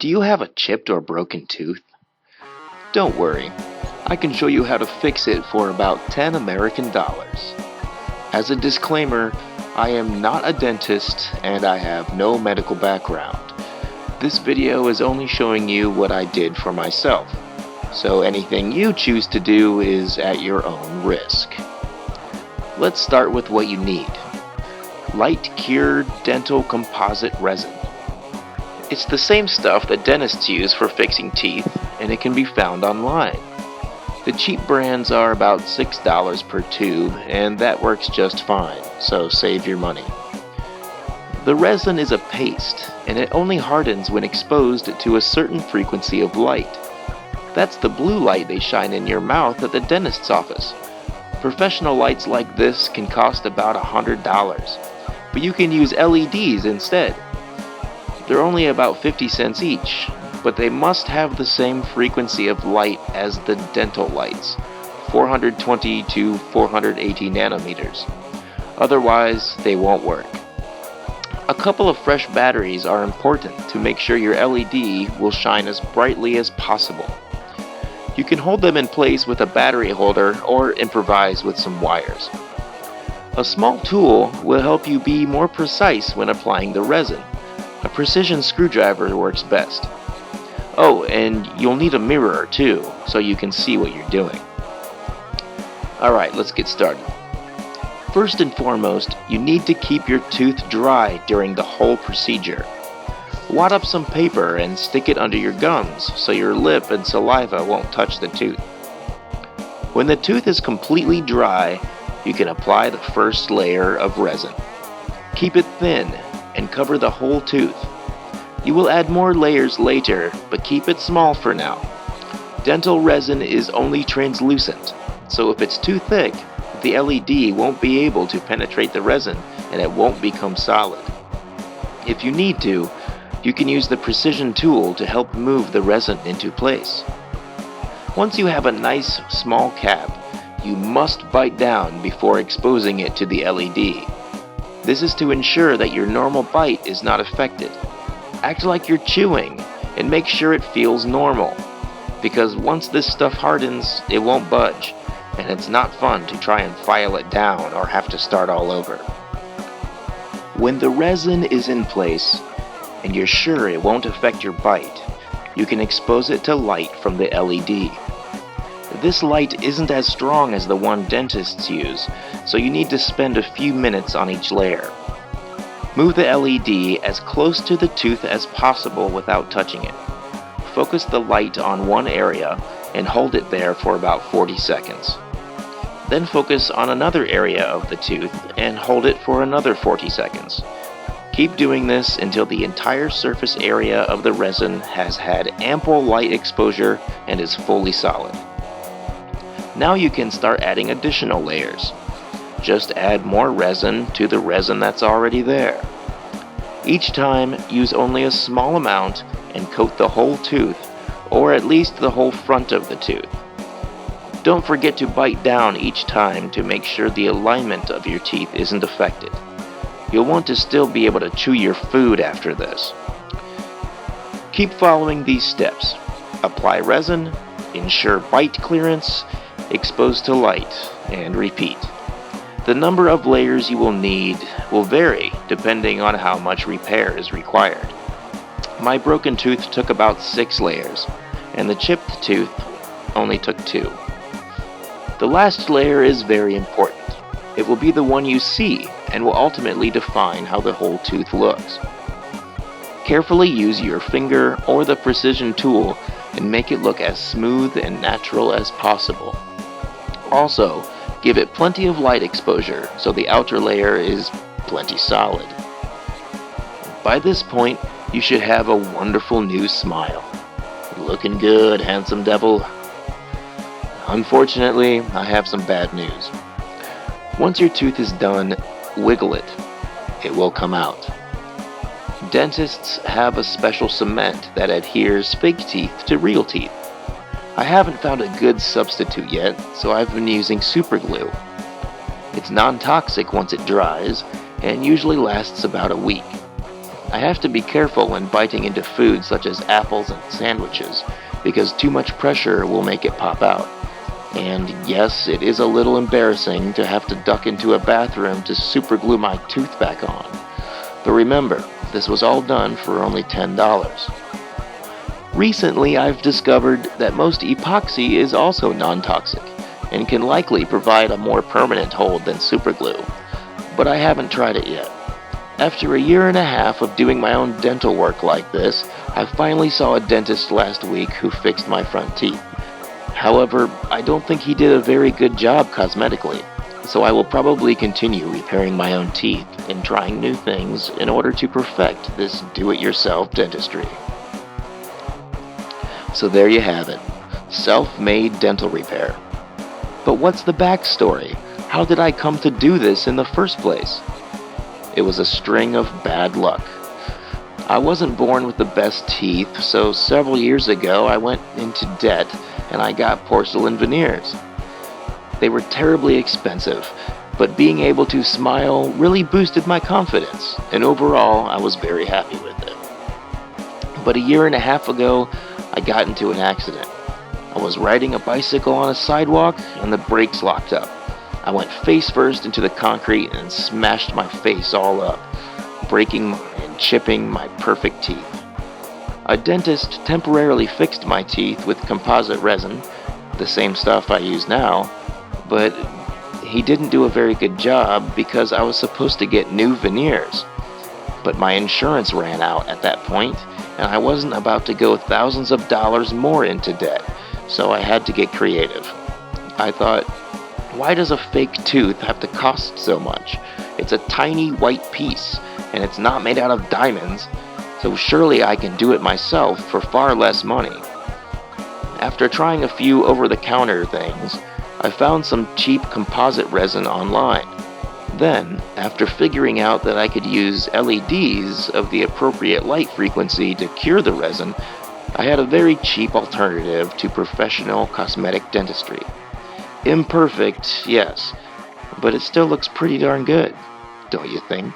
Do you have a chipped or broken tooth? Don't worry, I can show you how to fix it for about 10 American dollars. As a disclaimer, I am not a dentist and I have no medical background. This video is only showing you what I did for myself, so anything you choose to do is at your own risk. Let's start with what you need. Light cured dental composite resin. It's the same stuff that dentists use for fixing teeth, and it can be found online. The cheap brands are about $6 per tube, and that works just fine, so save your money. The resin is a paste, and it only hardens when exposed to a certain frequency of light. That's the blue light they shine in your mouth at the dentist's office. Professional lights like this can cost about $100, but you can use LEDs instead. They're only about 50 cents each, but they must have the same frequency of light as the dental lights, 420 to 480 nanometers. Otherwise, they won't work. A couple of fresh batteries are important to make sure your LED will shine as brightly as possible. You can hold them in place with a battery holder or improvise with some wires. A small tool will help you be more precise when applying the resin. A precision screwdriver works best. Oh, and you'll need a mirror too, so you can see what you're doing. Alright, let's get started. First and foremost, you need to keep your tooth dry during the whole procedure. Wad up some paper and stick it under your gums so your lip and saliva won't touch the tooth. When the tooth is completely dry, you can apply the first layer of resin. Keep it thin and cover the whole tooth. You will add more layers later, but keep it small for now. Dental resin is only translucent, so if it's too thick, the LED won't be able to penetrate the resin and it won't become solid. If you need to, you can use the precision tool to help move the resin into place. Once you have a nice small cap, you must bite down before exposing it to the LED. This is to ensure that your normal bite is not affected. Act like you're chewing and make sure it feels normal, because once this stuff hardens, it won't budge, and it's not fun to try and file it down or have to start all over. When the resin is in place, and you're sure it won't affect your bite, you can expose it to light from the LED. This light isn't as strong as the one dentists use, so you need to spend a few minutes on each layer. Move the LED as close to the tooth as possible without touching it. Focus the light on one area and hold it there for about 40 seconds. Then focus on another area of the tooth and hold it for another 40 seconds. Keep doing this until the entire surface area of the resin has had ample light exposure and is fully solid. Now you can start adding additional layers. Just add more resin to the resin that's already there. Each time, use only a small amount and coat the whole tooth, or at least the whole front of the tooth. Don't forget to bite down each time to make sure the alignment of your teeth isn't affected. You'll want to still be able to chew your food after this. Keep following these steps. Apply resin, ensure bite clearance, expose to light, and repeat. The number of layers you will need will vary depending on how much repair is required. My broken tooth took about 6 layers, and the chipped tooth only took 2. The last layer is very important. It will be the one you see and will ultimately define how the whole tooth looks. Carefully use your finger or the precision tool and make it look as smooth and natural as possible. Also, give it plenty of light exposure so the outer layer is plenty solid. By this point, you should have a wonderful new smile. Looking good, handsome devil. Unfortunately, I have some bad news. Once your tooth is done, wiggle it. It will come out. Dentists have a special cement that adheres fake teeth to real teeth. I haven't found a good substitute yet, so I've been using super glue. It's non-toxic once it dries, and usually lasts about a week. I have to be careful when biting into foods such as apples and sandwiches, because too much pressure will make it pop out. And yes, it is a little embarrassing to have to duck into a bathroom to superglue my tooth back on. But remember, this was all done for only $10. Recently, I've discovered that most epoxy is also non-toxic and can likely provide a more permanent hold than superglue, but I haven't tried it yet. After a year and a half of doing my own dental work like this, I finally saw a dentist last week who fixed my front teeth. However, I don't think he did a very good job cosmetically, so I will probably continue repairing my own teeth and trying new things in order to perfect this do-it-yourself dentistry. So there you have it, self-made dental repair. But what's the backstory? How did I come to do this in the first place? It was a string of bad luck. I wasn't born with the best teeth, so several years ago I went into debt and I got porcelain veneers. They were terribly expensive, but being able to smile really boosted my confidence, and overall I was very happy with it. But a year and a half ago, I got into an accident. I was riding a bicycle on a sidewalk and the brakes locked up. I went face first into the concrete and smashed my face all up, breaking and chipping my perfect teeth. A dentist temporarily fixed my teeth with composite resin, the same stuff I use now, but he didn't do a very good job because I was supposed to get new veneers. But my insurance ran out at that point, and I wasn't about to go thousands of dollars more into debt, so I had to get creative. I thought, why does a fake tooth have to cost so much? It's a tiny white piece, and it's not made out of diamonds, so surely I can do it myself for far less money. After trying a few over-the-counter things, I found some cheap composite resin online. Then, after figuring out that I could use LEDs of the appropriate light frequency to cure the resin, I had a very cheap alternative to professional cosmetic dentistry. Imperfect, yes, but it still looks pretty darn good, don't you think?